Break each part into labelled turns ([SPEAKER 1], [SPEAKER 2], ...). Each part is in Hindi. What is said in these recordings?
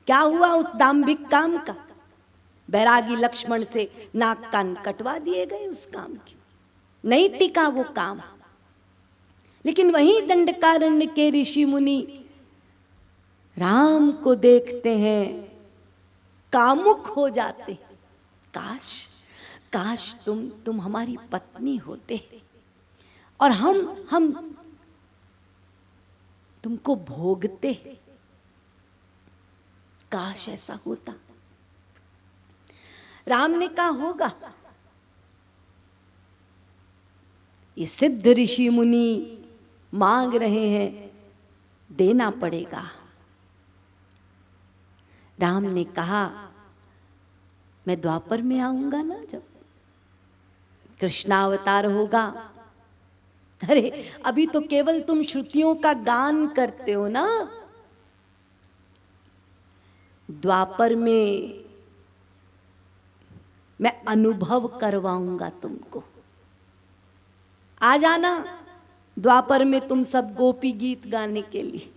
[SPEAKER 1] क्या हुआ उस दाम्भिक काम का? बैरागी लक्ष्मण से नाक कान कटवा दिए गए उस काम की, नहीं टिका वो काम। लेकिन वहीं दंडकारण्य के ऋषि मुनि राम को देखते हैं, कामुक हो जाते हैं। काश काश तुम हमारी पत्नी होते और हम तुमको भोगते। काश ऐसा होता। राम ने कहा होगा, ये सिद्ध ऋषि मुनि मांग रहे हैं, देना पड़ेगा। राम ने कहा, मैं द्वापर में आऊंगा ना, जब कृष्णावतार होगा। अरे अभी तो केवल तुम श्रुतियों का गान करते हो ना, द्वापर में मैं अनुभव करवाऊंगा तुमको। आ जाना द्वापर में तुम सब गोपी गीत गाने के लिए।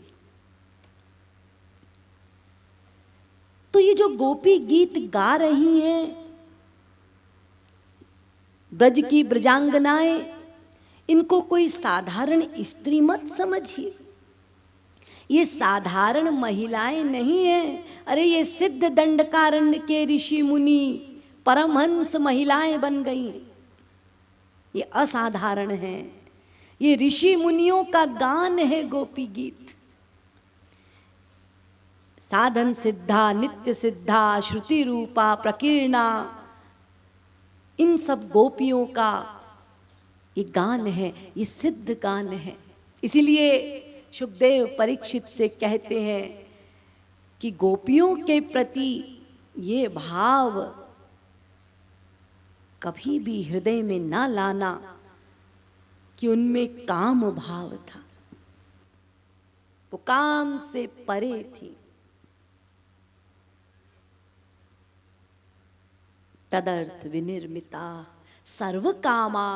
[SPEAKER 1] तो ये जो गोपी गीत गा रही हैं, ब्रज की ब्रजांगनाएं, इनको कोई साधारण स्त्री मत समझिए। ये साधारण महिलाएं नहीं हैं। अरे ये सिद्ध दंडकारण्य के ऋषि मुनि परमहंस महिलाएं बन गई। ये असाधारण है। ये ऋषि मुनियों का गान है गोपी गीत। साधन सिद्धा, नित्य सिद्धा, श्रुति रूपा, प्रकीर्णा, इन सब गोपियों का ये गान है, ये सिद्ध गान है। इसीलिए सुखदेव परीक्षित से कहते हैं कि गोपियों के प्रति ये भाव कभी भी हृदय में ना लाना कि उनमें काम भाव था, वो काम से परे थी। तदर्थ विनिर्मिता सर्व कामा,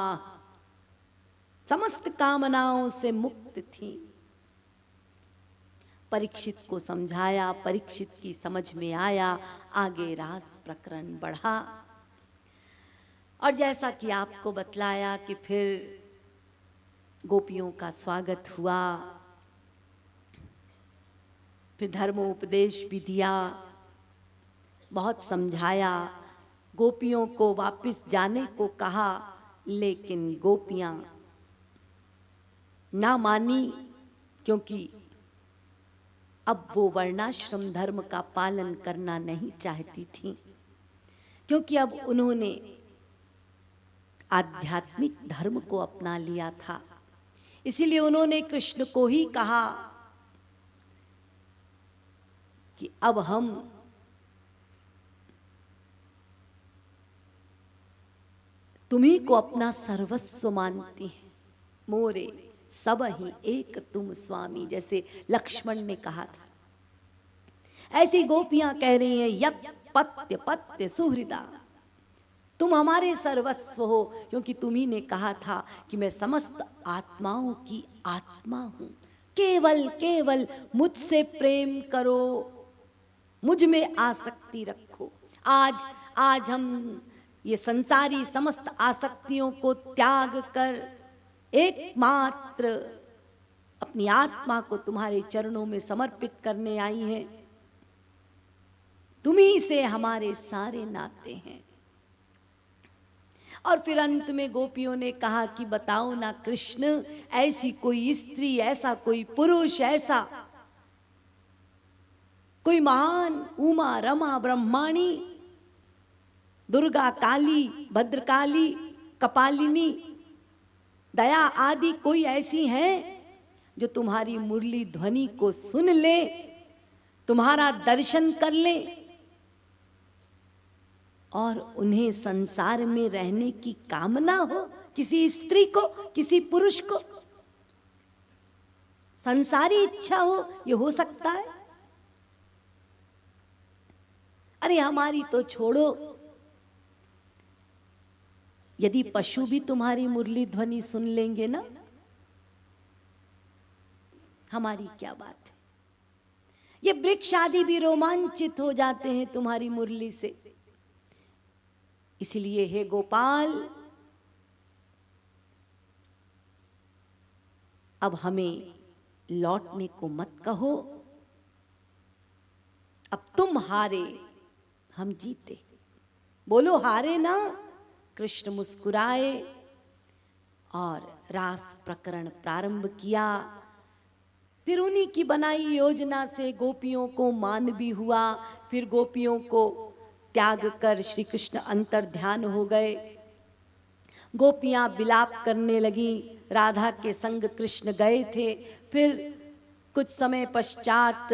[SPEAKER 1] समस्त कामनाओं से मुक्त थी। परीक्षित को समझाया, परीक्षित की समझ में आया, आगे रास प्रकरण बढ़ा। और जैसा कि आपको बतलाया कि फिर गोपियों का स्वागत हुआ, फिर धर्मोपदेश भी दिया, बहुत समझाया, गोपियों को वापस जाने को कहा, लेकिन गोपियां ना मानी, क्योंकि अब वो वर्णाश्रम धर्म का पालन करना नहीं चाहती थी, क्योंकि अब उन्होंने आध्यात्मिक धर्म को अपना लिया था। इसीलिए उन्होंने कृष्ण को ही कहा कि अब हम तुम्ही को अपना सर्वस्व मानती हैं, मोरे सब ही एक तुम स्वामी, जैसे लक्ष्मण ने कहा था। ऐसी गोपियां कह रही हैं, यत पत्य पत्य सुहृदा, तुम हमारे सर्वस्व हो, क्योंकि तुम्ही ने कहा था कि मैं समस्त आत्माओं की आत्मा हूं, केवल केवल मुझसे प्रेम करो, मुझ में आसक्ति रखो। आज हम ये संसारी समस्त आसक्तियों को त्याग कर एकमात्र अपनी आत्मा को तुम्हारे चरणों में समर्पित करने आई हैं। तुम्ही से हमारे सारे नाते हैं। और फिर अंत में गोपियों ने कहा कि बताओ ना कृष्ण, ऐसी कोई स्त्री, ऐसा कोई पुरुष, ऐसा कोई महान उमा रमा ब्रह्माणी, दुर्गा काली, भद्रकाली, कपालिनी, दया आदि कोई ऐसी हैं जो तुम्हारी मुरली ध्वनि को सुन ले, तुम्हारा दर्शन कर ले और उन्हें संसार में रहने की कामना हो? किसी स्त्री को, किसी पुरुष को संसारी इच्छा हो, ये हो सकता है? अरे हमारी तो छोड़ो, यदि पशु भी तुम्हारी मुरली ध्वनि सुन लेंगे ना, हमारी क्या बात है। ये वृक्ष आदि भी रोमांचित हो जाते हैं तुम्हारी मुरली से। इसलिए हे गोपाल, अब हमें लौटने को मत कहो। अब तुम हारे, हम जीते। बोलो हारे ना। कृष्ण मुस्कुराए और रास प्रकरण प्रारंभ किया। फिर उन्हीं की बनाई योजना से गोपियों को मान भी हुआ। फिर गोपियों को त्याग कर श्री कृष्ण अंतर्ध्यान हो गए। गोपियां विलाप करने लगी। राधा के संग कृष्ण गए थे। फिर कुछ समय पश्चात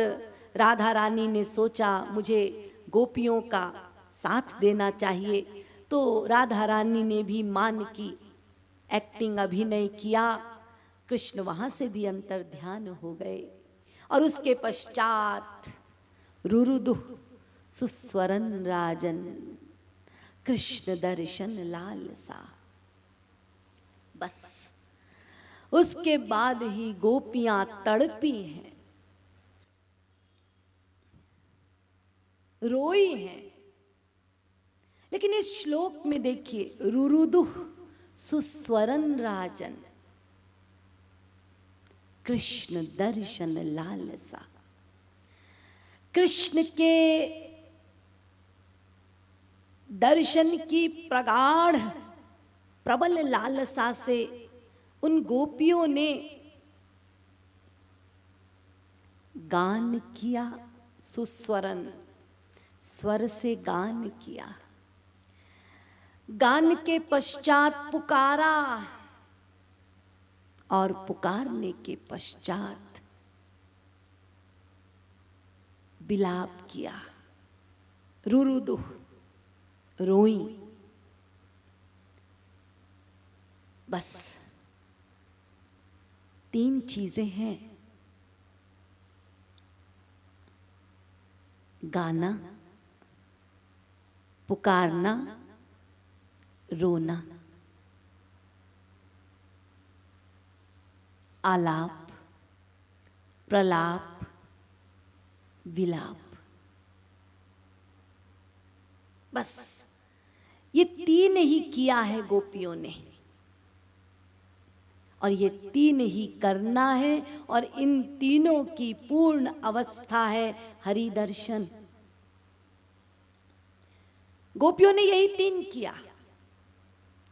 [SPEAKER 1] राधा रानी ने सोचा मुझे गोपियों का साथ देना चाहिए, तो राधा रानी ने भी मान की एक्टिंग, अभिनय किया। कृष्ण वहां से भी अंतर्ध्यान हो गए। और उसके पश्चात रुरुदुः सुस्वरन राजन, कृष्ण दर्शन लालसा। बस उसके बाद ही गोपियां तड़पी हैं, रोई हैं। लेकिन इस श्लोक में देखिए, रुरुदुः सुस्वरन राजन, कृष्ण दर्शन लालसा। कृष्ण के दर्शन की प्रगाढ़ प्रबल लालसा से उन गोपियों ने गान किया। सुस्वरन, स्वर से गान किया। गान के पश्चात पुकारा और पुकारने के पश्चात विलाप किया। रुरुदुः, रोई। बस 3 चीजें हैं, गाना, पुकारना, रोना। आलाप, प्रलाप, विलाप। बस ये 3 ही किया है गोपियों ने, और ये 3 ही करना है। और इन तीनों की पूर्ण अवस्था है हरि दर्शन। गोपियों ने यही 3 किया,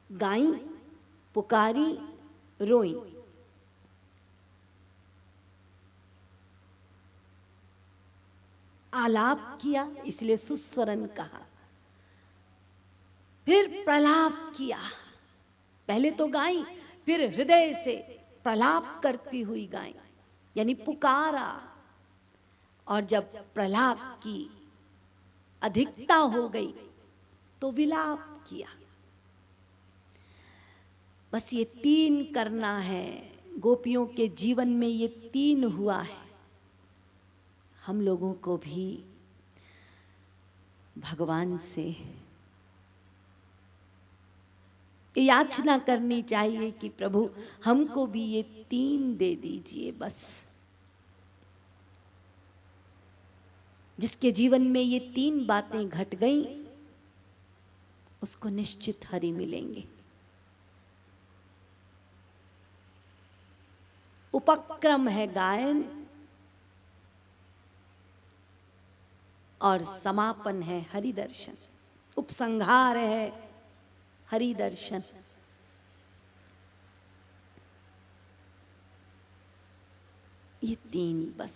[SPEAKER 1] गाई, पुकारी, रोई। आलाप किया, इसलिए सुस्वरन कहा। फिर प्रलाप किया, पहले तो गाई, फिर हृदय से प्रलाप करती हुई गाई, यानी पुकारा। और जब प्रलाप की अधिकता हो गई तो विलाप किया। बस ये 3 करना है गोपियों के जीवन में। ये 3 हुआ है। हम लोगों को भी भगवान से याचना करनी चाहिए कि प्रभु हमको भी ये 3 दे दीजिए। बस जिसके जीवन में ये 3 बातें घट गई, उसको निश्चित हरि मिलेंगे। उपक्रम है गायन और समापन है हरि दर्शन। उपसंहार है हरि दर्शन। ये 3 बस,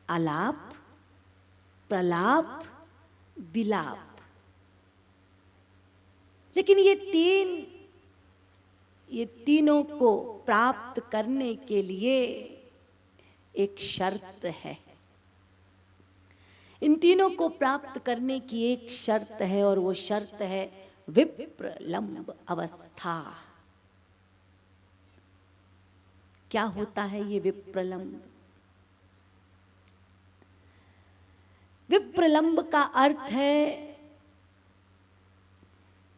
[SPEAKER 1] आलाप, प्रलाप, विलाप। लेकिन ये तीनों को प्राप्त करने के लिए एक शर्त है। इन तीनों को प्राप्त करने की एक शर्त है, और वो शर्त है विप्रलंब अवस्था। क्या होता है ये विप्रलंब? विप्रलंब का अर्थ है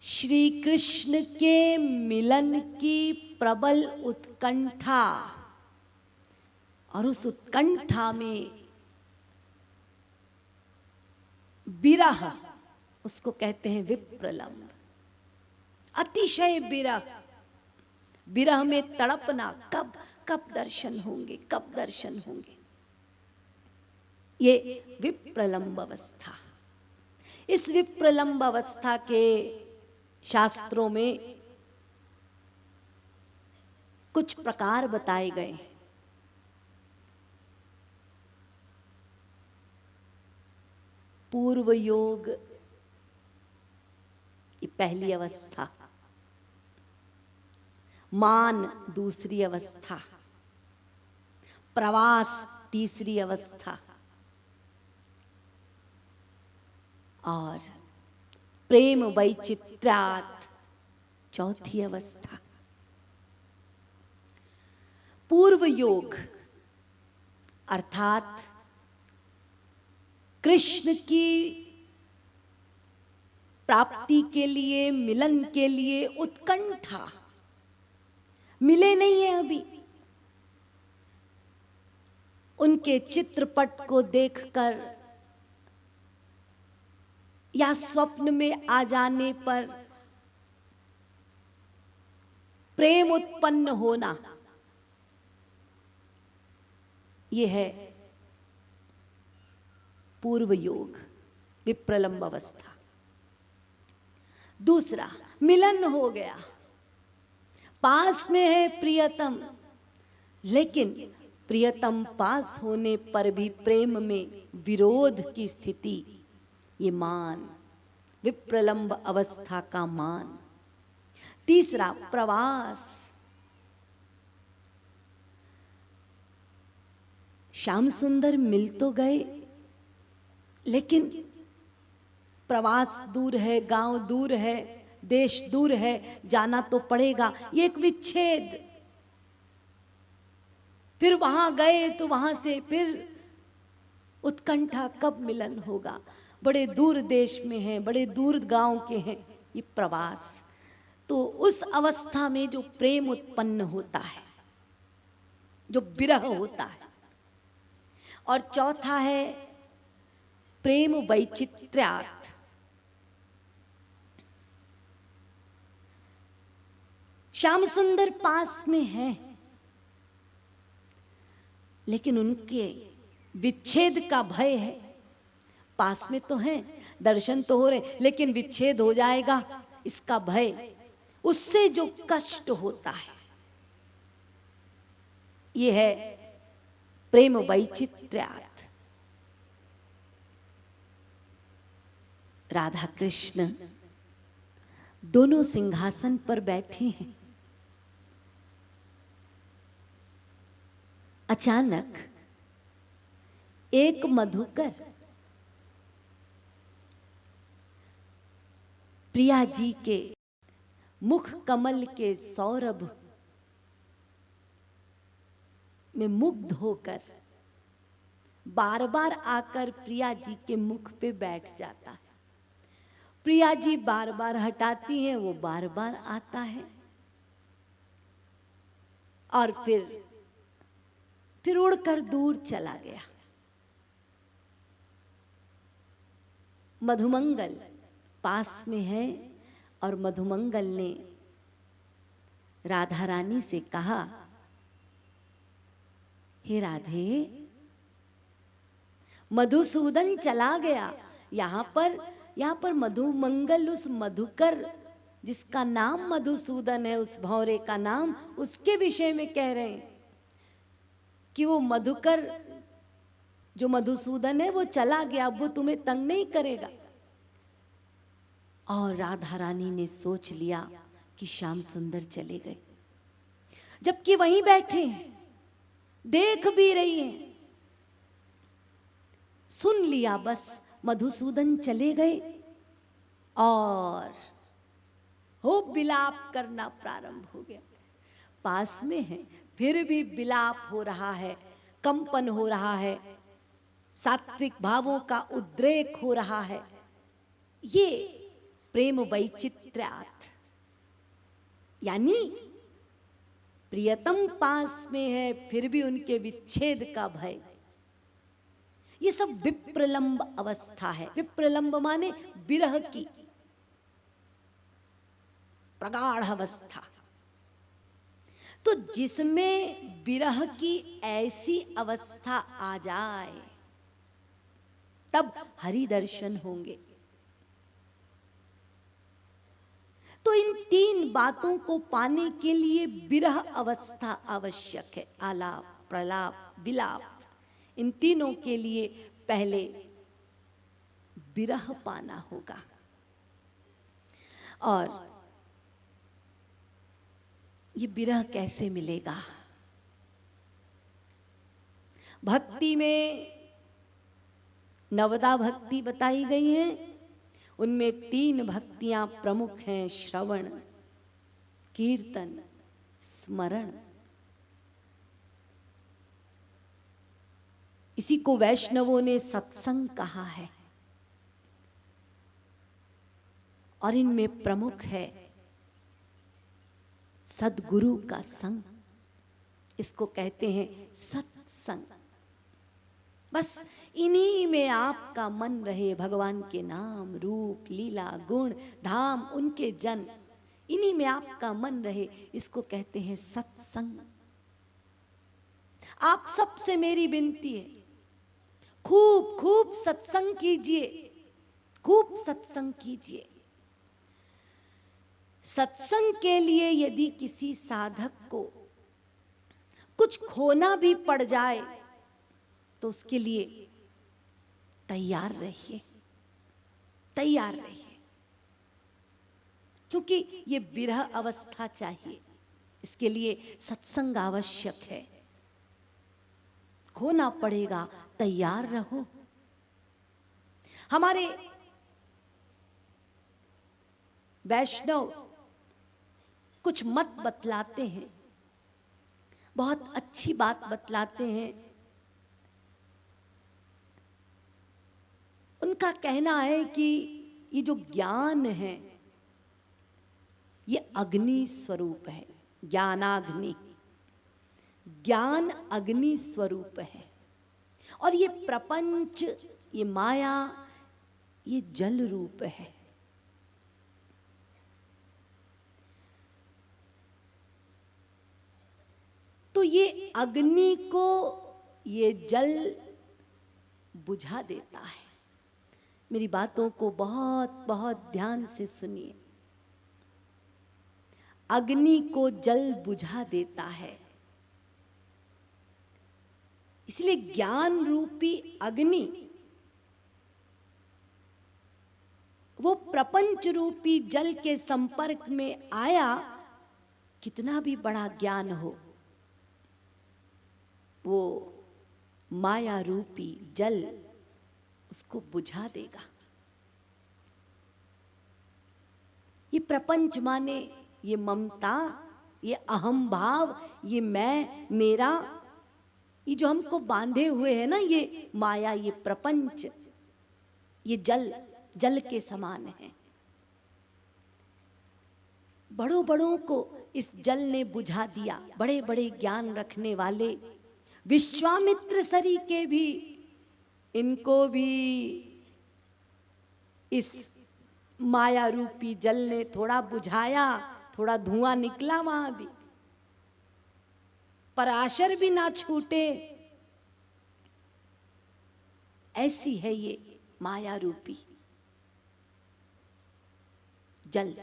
[SPEAKER 1] श्री कृष्ण के मिलन की प्रबल उत्कंठा, और उस उत्कंठा में विरह, उसको कहते हैं विप्रलंब। अतिशय विरह, विरह में तड़पना, कब कब दर्शन होंगे, कब दर्शन होंगे। ये विप्रलंब अवस्था। इस विप्रलंब अवस्था के शास्त्रों में कुछ प्रकार बताए गए। पूर्व योग, ये पहली अवस्था। मान, दूसरी अवस्था। प्रवास, तीसरी अवस्था। और प्रेम वैचित्र्यात्, चौथी अवस्था। पूर्व योग अर्थात कृष्ण की प्राप्ति के लिए, मिलन के लिए उत्कंठा। मिले नहीं है अभी, उनके चित्रपट को देखकर या स्वप्न में आ जाने पर प्रेम उत्पन्न होना, यह है पूर्व योग, विप्रलंब अवस्था। दूसरा, मिलन हो गया, पास में है प्रियतम, लेकिन प्रियतम पास होने पर भी प्रेम में विरोध की स्थिति, ये मान, विप्रलंब अवस्था का मान। तीसरा, प्रवास। श्याम सुंदर मिल तो गए, लेकिन प्रवास दूर है, गांव दूर है, देश दूर है, जाना तो पड़ेगा, ये एक विच्छेद। फिर वहां गए तो वहां से फिर उत्कंठा, कब मिलन होगा। बड़े दूर देश में हैं, बड़े दूर गांव के हैं, ये प्रवास। तो उस अवस्था में जो प्रेम उत्पन्न होता है, जो विरह होता है। और चौथा है प्रेम वैचित्र्यात्। श्याम सुंदर पास में है, लेकिन उनके विच्छेद का भय है। पास में तो हैं, दर्शन तो हो रहे, लेकिन विच्छेद हो जाएगा, इसका भय। उससे जो कष्ट होता है, ये है प्रेम वैचित्र्यात्। राधा कृष्ण दोनों सिंहासन पर बैठे हैं। अचानक एक मधुकर प्रिया जी के मुख कमल के सौरभ में मुग्ध होकर बार बार आकर प्रिया जी के मुख पे बैठ जाता है। प्रिया जी बार बार हटाती हैं, वो बार बार आता है, और फिर उड़कर दूर चला गया। मधुमंगल पास में है, और मधुमंगल ने राधा रानी से कहा, हे राधे, मधुसूदन चला गया। यहां पर मधुमंगल, उस मधुकर जिसका नाम मधुसूदन है, उस भौरे का नाम, उसके विषय में कह रहे हैं कि वो मधुकर जो मधुसूदन है वो चला गया, अब वो तुम्हें तंग नहीं करेगा। और राधा रानी ने सोच लिया कि श्याम सुंदर चले गए, जबकि वहीं बैठे हैं, देख भी रही हैं, सुन लिया बस, मधुसूदन चले गए, और हो विलाप करना प्रारंभ हो गया। पास में है, फिर भी विलाप हो रहा है, कंपन हो रहा है, सात्विक भावों का उद्रेक हो रहा है। ये प्रेम वैचित्र्यात्, यानी प्रियतम पास में है फिर भी उनके विच्छेद का भय। ये सब विप्रलंब अवस्था है। विप्रलंब माने विरह की प्रगाढ़ अवस्था। तो जिसमें विरह की ऐसी अवस्था आ जाए तब हरि दर्शन होंगे। तो इन तीन बातों को पाने के लिए विरह अवस्था आवश्यक है। आलाप, प्रलाप, विलाप, इन तीनों के लिए पहले विरह पाना होगा। और ये विरह कैसे मिलेगा? भक्ति में नवदा भक्ति बताई गई है, उनमें 3 भक्तियां प्रमुख हैं, श्रवण, कीर्तन, स्मरण। इसी को वैष्णवों ने सत्संग कहा है। और इनमें प्रमुख है सद्गुरु का संग। इसको कहते हैं सत्संग। बस इन्हीं में आपका मन रहे, भगवान के नाम, रूप, लीला, गुण, धाम, उनके जन, इन्हीं में आपका मन रहे, इसको कहते हैं सत्संग। आप सबसे मेरी विनती है, खूब खूब सत्संग कीजिए, खूब सत्संग कीजिए। सत्संग के लिए यदि किसी साधक को कुछ खोना भी पड़ जाए तो उसके लिए तैयार रहिए, तैयार रहिए, क्योंकि ये विरह अवस्था चाहिए। इसके लिए सत्संग आवश्यक है। खोना पड़ेगा, तैयार रहो। हमारे वैष्णव कुछ मत बतलाते हैं, बहुत अच्छी बात बतलाते हैं। उनका कहना है कि ये जो ज्ञान है ये अग्नि स्वरूप है, ज्ञानाग्नि। ज्ञान अग्नि स्वरूप है और ये प्रपंच, ये माया, ये जल रूप है। तो ये अग्नि को ये जल बुझा देता है। मेरी बातों को बहुत बहुत ध्यान से सुनिए। अग्नि को जल बुझा देता है, इसलिए ज्ञान रूपी अग्नि वो प्रपंच रूपी जल के संपर्क में आया, कितना भी बड़ा ज्ञान हो, वो माया रूपी जल उसको बुझा देगा। ये प्रपंच माने ये ममता, ये अहम भाव, ये मैं, मेरा, ये जो हमको बांधे हुए है ना, ये माया, ये प्रपंच, ये जल, जल के समान है। बड़ों बड़ों को इस जल ने बुझा दिया। बड़े बड़े ज्ञान रखने वाले विश्वामित्र सरी के भी, इनको भी इस माया रूपी जल ने थोड़ा बुझाया, थोड़ा धुआं निकला वहां भी, पराशर भी ना छूटे। ऐसी है ये माया रूपी जल।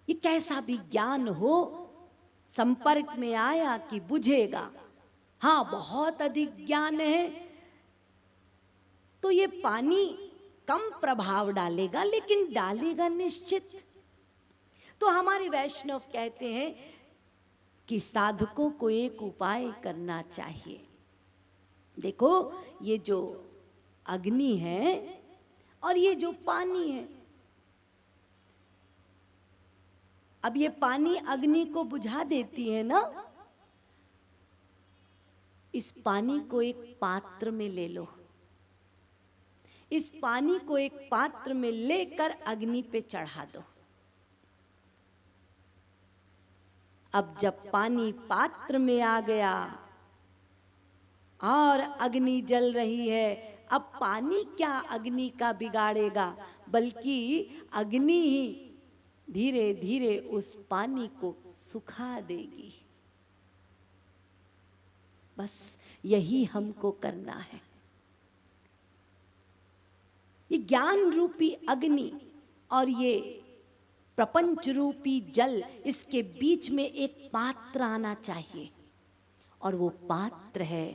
[SPEAKER 1] ये कैसा भी ज्ञान हो, संपर्क में आया कि बुझेगा। हाँ, बहुत अधिक ज्ञान है तो ये पानी कम प्रभाव डालेगा, लेकिन डालेगा निश्चित। तो हमारे वैष्णव कहते हैं कि साधकों को एक उपाय करना चाहिए। देखो, ये जो अग्नि है और ये जो पानी है, अब ये पानी अग्नि को बुझा देती है ना, इस पानी को एक पात्र में ले लो। इस पानी को एक पात्र में लेकर अग्नि पे चढ़ा दो। अब जब पानी पात्र में आ गया और अग्नि जल रही है, अब पानी क्या अग्नि का बिगाड़ेगा, बल्कि अग्नि ही धीरे धीरे उस पानी को सुखा देगी। बस यही हमको करना है। ये ज्ञान रूपी अग्नि और ये प्रपंच रूपी जल, इसके बीच में एक पात्र आना चाहिए, और वो पात्र है